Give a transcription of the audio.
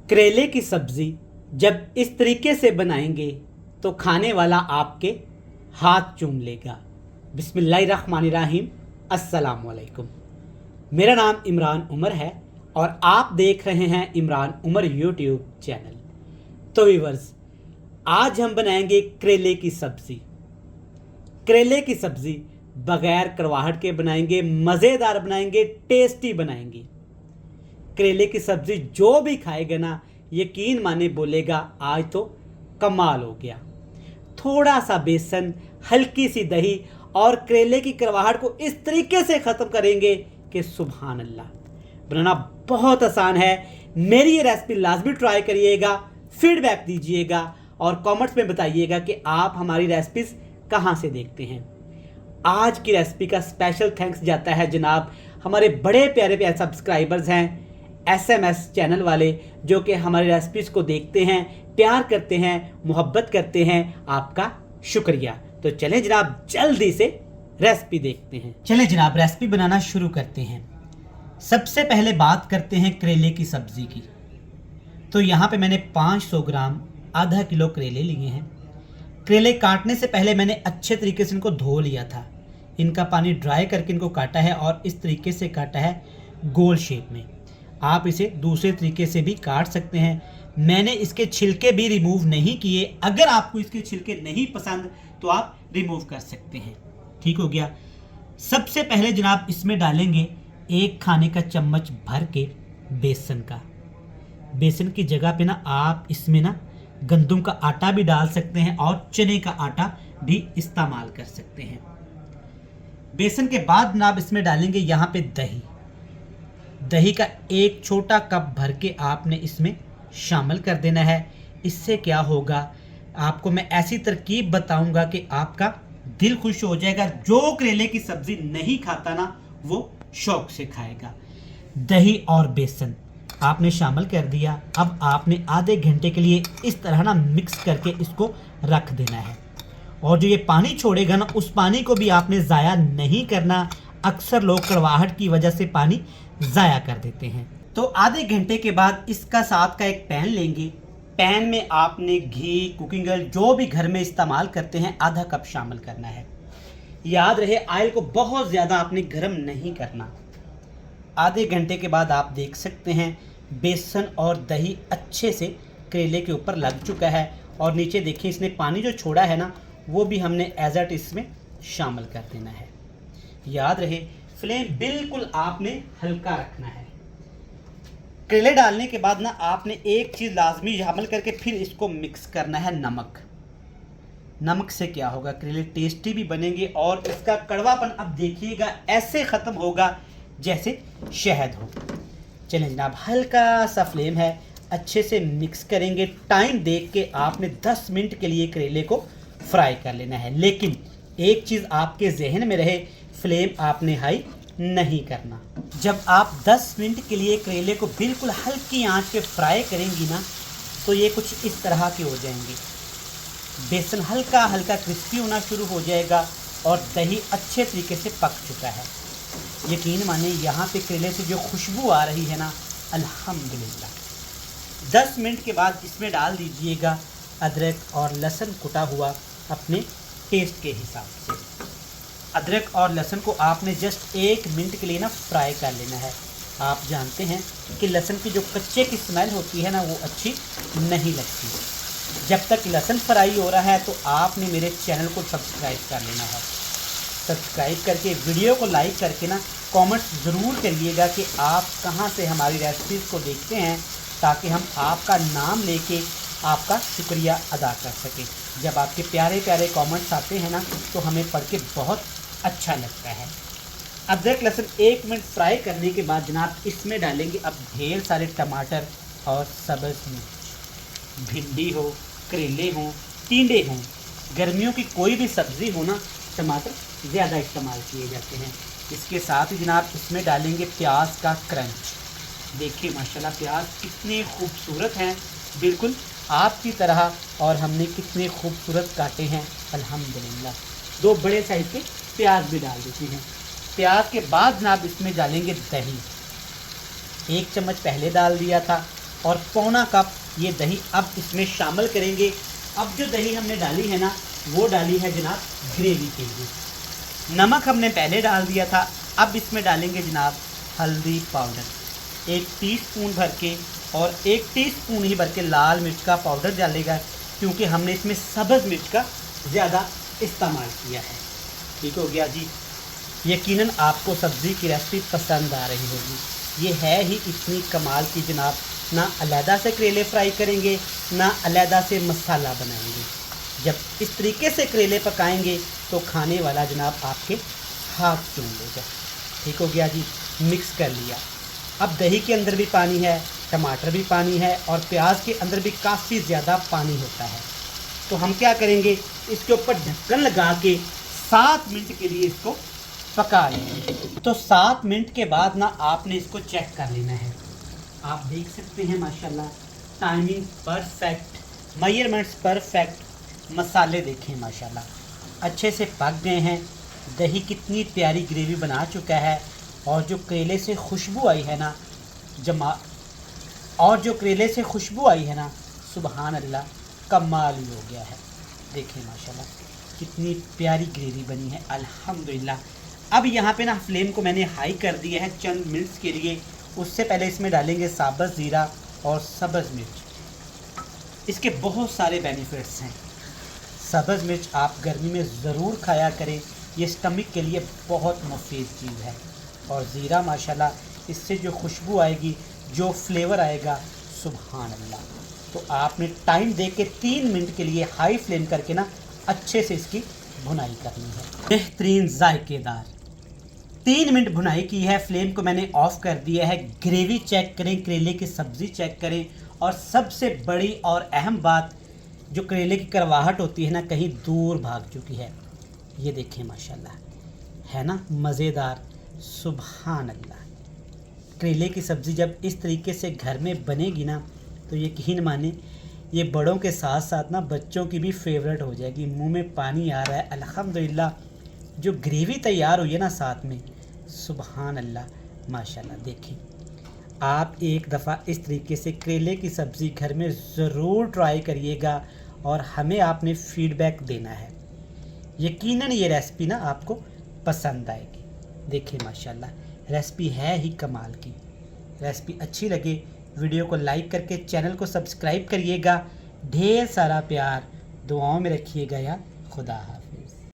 करेले की सब्ज़ी जब इस तरीके से बनाएंगे तो खाने वाला आपके हाथ चूम लेगा। बिस्मिल्लाहिर्रहमानिर्रहीम। अस्सलाम वालेकुम। मेरा नाम इमरान उमर है और आप देख रहे हैं इमरान उमर यूट्यूब चैनल। तो व्यूअर्स, आज हम बनाएंगे करेले की सब्ज़ी। करेले की सब्ज़ी बग़ैर कड़वाहट के बनाएंगे, मज़ेदार बनाएंगे, टेस्टी बनाएंगे। करेले की सब्ज़ी जो भी खाएगा ना, यकीन माने बोलेगा आज तो कमाल हो गया। थोड़ा सा बेसन, हल्की सी दही और करेले की कड़वाहट को इस तरीके से ख़त्म करेंगे कि सुभान अल्लाह। बनाना बहुत आसान है। मेरी ये रेसिपी लाजमी ट्राई करिएगा, फीडबैक दीजिएगा और कमेंट्स में बताइएगा कि आप हमारी रेसिपीज़ कहाँ से देखते हैं। आज की रेसिपी का स्पेशल थैंक्स जाता है जनाब हमारे बड़े प्यारे प्यारे सब्सक्राइबर्स हैं, SMS चैनल वाले, जो कि हमारी रेसिपीज़ को देखते हैं, प्यार करते हैं, मोहब्बत करते हैं। आपका शुक्रिया। तो चलें जनाब जल्दी से रेसिपी देखते हैं। चलें जनाब रेसिपी बनाना शुरू करते हैं। सबसे पहले बात करते हैं करेले की सब्ज़ी की। तो यहाँ पे मैंने 500 ग्राम आधा किलो करेले लिए हैं। करेले काटने से पहले मैंने अच्छे तरीके से इनको धो लिया था। इनका पानी ड्राई करके इनको काटा है और इस तरीके से काटा है गोल शेप में। आप इसे दूसरे तरीके से भी काट सकते हैं। मैंने इसके छिलके भी रिमूव नहीं किए। अगर आपको इसके छिलके नहीं पसंद तो आप रिमूव कर सकते हैं। ठीक हो गया। सबसे पहले जनाब इसमें डालेंगे 1 खाने का चम्मच भर के बेसन का। बेसन की जगह पे ना आप इसमें ना गंदम का आटा भी डाल सकते हैं और चने का आटा भी इस्तेमाल कर सकते हैं। बेसन के बाद जनाब इसमें डालेंगे यहाँ पे दही। दही का 1 छोटा कप भर के आपने इसमें शामिल कर देना है। इससे क्या होगा, आपको मैं ऐसी तरकीब बताऊंगा कि आपका दिल खुश हो जाएगा। जो करेले की सब्ज़ी नहीं खाता ना, वो शौक से खाएगा। दही और बेसन आपने शामिल कर दिया। अब आपने आधे घंटे के लिए इस तरह ना मिक्स करके इसको रख देना है। और जो ये पानी छोड़ेगा ना, उस पानी को भी आपने ज़ाया नहीं करना। अक्सर लोग कड़वाहट की वजह से पानी ज़ाया कर देते हैं। तो आधे घंटे के बाद इसका साथ का एक पैन लेंगे। पैन में आपने घी, कुकिंग ऑयल जो भी घर में इस्तेमाल करते हैं आधा कप शामिल करना है। याद रहे ऑयल को बहुत ज़्यादा आपने गर्म नहीं करना। आधे घंटे के बाद आप देख सकते हैं बेसन और दही अच्छे से करेले के ऊपर लग चुका है। और नीचे देखिए इसने पानी जो छोड़ा है ना, वो भी हमने एज इट इसमें शामिल कर देना है। याद रहे फ्लेम बिल्कुल आपने हल्का रखना है। करेले डालने के बाद ना आपने एक चीज़ लाजमी शामिल करके फिर इसको मिक्स करना है, नमक। नमक से क्या होगा, करेले टेस्टी भी बनेंगे और इसका कड़वापन अब देखिएगा ऐसे ख़त्म होगा जैसे शहद हो। चलें जनाब, हल्का सा फ्लेम है, अच्छे से मिक्स करेंगे। टाइम देख के आपने 10 मिनट के लिए करेले को फ्राई कर लेना है। लेकिन एक चीज़ आपके जहन में रहे, फ्लेम आपने हाई नहीं करना। जब आप 10 मिनट के लिए करेले को बिल्कुल हल्की आंच पे फ्राई करेंगी ना, तो ये कुछ इस तरह के हो जाएंगे। बेसन हल्का हल्का क्रिस्पी होना शुरू हो जाएगा और दही अच्छे तरीके से पक चुका है। यकीन माने यहाँ पे करेले से जो खुशबू आ रही है ना, अल्हम्दुलिल्लाह। 10 मिनट के बाद इसमें डाल दीजिएगा अदरक और लहसुन कुटा हुआ अपने टेस्ट के हिसाब से। अदरक और लहसुन को आपने जस्ट 1 मिनट के लिए ना फ्राई कर लेना है। आप जानते हैं कि लहसुन की जो कच्चे की स्मेल होती है ना, वो अच्छी नहीं लगती। जब तक लहसुन फ्राई हो रहा है तो आपने मेरे चैनल को सब्सक्राइब कर लेना है। सब्सक्राइब करके वीडियो को लाइक करके ना कमेंट्स ज़रूर करिएगा कि आप कहाँ से हमारी रेसिपीज़ को देखते हैं, ताकि हम आपका नाम लेके आपका शुक्रिया अदा कर सकें। जब आपके प्यारे प्यारे कमेंट्स आते हैं ना, तो हमें पढ़ के बहुत अच्छा लगता है। अदरक लहसुन 1 मिनट फ्राई करने के बाद जनाब इसमें डालेंगे अब ढेर सारे टमाटर और सब्ज़ मिर्च। भिंडी हो, करेले हों, टिंडे हों, गर्मियों की कोई भी सब्ज़ी हो ना, टमाटर ज़्यादा इस्तेमाल किए जाते हैं। इसके साथ ही जनाब इसमें डालेंगे प्याज का क्रंच। देखिए माशाल्लाह प्याज कितने खूबसूरत हैं, बिल्कुल आपकी तरह। और हमने कितने खूबसूरत काटे हैं, अल्हम्दुलिल्लाह। 2 बड़े साइज़ के प्याज भी डाल देते हैं। प्याज के बाद जनाब इसमें डालेंगे दही। 1 चम्मच पहले डाल दिया था और पौना कप ये दही अब इसमें शामिल करेंगे। अब जो दही हमने डाली है ना, वो डाली है जनाब ग्रेवी के लिए। नमक हमने पहले डाल दिया था। अब इसमें डालेंगे जनाब हल्दी पाउडर 1 टीस्पून भर के, और 1 टीस्पून ही भर के लाल मिर्च का पाउडर डालेगा, क्योंकि हमने इसमें सब्ज़ मिर्च का ज़्यादा इस्तेमाल किया है। ठीक हो गया जी। यकीनन आपको सब्ज़ी की रेसिपी पसंद आ रही होगी। ये है ही इतनी कमाल की जनाब, ना अलहदा से करेले फ्राई करेंगे, ना अलहदा से मसाला बनाएंगे। जब इस तरीके से करेले पकाएंगे तो खाने वाला जनाब आपके हाथ चूम लेगा। ठीक हो गया जी। मिक्स कर लिया। अब दही के अंदर भी पानी है, टमाटर भी पानी है, और प्याज के अंदर भी काफ़ी ज़्यादा पानी होता है। तो हम क्या करेंगे, इसके ऊपर ढक्कन लगा के 7 मिनट के लिए इसको पका लेंगे। तो 7 मिनट के बाद ना आपने इसको चेक कर लेना है। आप देख सकते हैं माशाल्लाह टाइमिंग परफेक्ट, मेजरमेंट्स परफेक्ट, मसाले देखें माशाल्लाह अच्छे से पक गए हैं। दही कितनी प्यारी ग्रेवी बना चुका है, और जो करेले से खुशबू आई है ना सुबहान अल्लाह, कमाल ही हो गया है। देखें माशाल्लाह कितनी प्यारी ग्रेवी बनी है अल्हम्दुलिल्लाह। अब यहाँ पे ना फ्लेम को मैंने हाई कर दिया है चंद मिनट्स के लिए। उससे पहले इसमें डालेंगे साबुत ज़ीरा और सब्ज़ मिर्च। इसके बहुत सारे बेनिफिट्स हैं। सब्ज़ मिर्च आप गर्मी में ज़रूर खाया करें, ये स्टमक के लिए बहुत मुफीद चीज़ है। और ज़ीरा माशाल्लाह इससे जो खुशबू आएगी, जो फ्लेवर आएगा, सुभान अल्लाह। तो आपने टाइम दे के 3 मिनट के लिए हाई फ्लेम करके ना अच्छे से इसकी भुनाई करनी है। बेहतरीन जायकेदार 3 मिनट भुनाई की है। फ्लेम को मैंने ऑफ़ कर दिया है। ग्रेवी चेक करें, करेले की सब्ज़ी चेक करें, और सबसे बड़ी और अहम बात, जो करेले की करवाहट होती है ना, कहीं दूर भाग चुकी है। ये देखें माशाल्लाह, है ना मज़ेदार, सुभान अल्लाह। करेले की सब्ज़ी जब इस तरीके से घर में बनेगी ना, तो यकीन माने ये बड़ों के साथ साथ ना बच्चों की भी फेवरेट हो जाएगी। मुंह में पानी आ रहा है अल्हम्दुलिल्लाह। जो ग्रेवी तैयार हुई है ना साथ में, सुभान अल्लाह माशाल्लाह। देखें आप एक दफ़ा इस तरीके से करेले की सब्ज़ी घर में ज़रूर ट्राई करिएगा, और हमें आपने फ़ीडबैक देना है। यकीनन ये रेसिपी ना आपको पसंद आएगी। देखिए माशाल्लाह रेसिपी है ही कमाल की। रेसिपी अच्छी लगे वीडियो को लाइक करके चैनल को सब्सक्राइब करिएगा। ढेर सारा प्यार दुआओं में रखिएगा। या खुदा हाफ़िज़।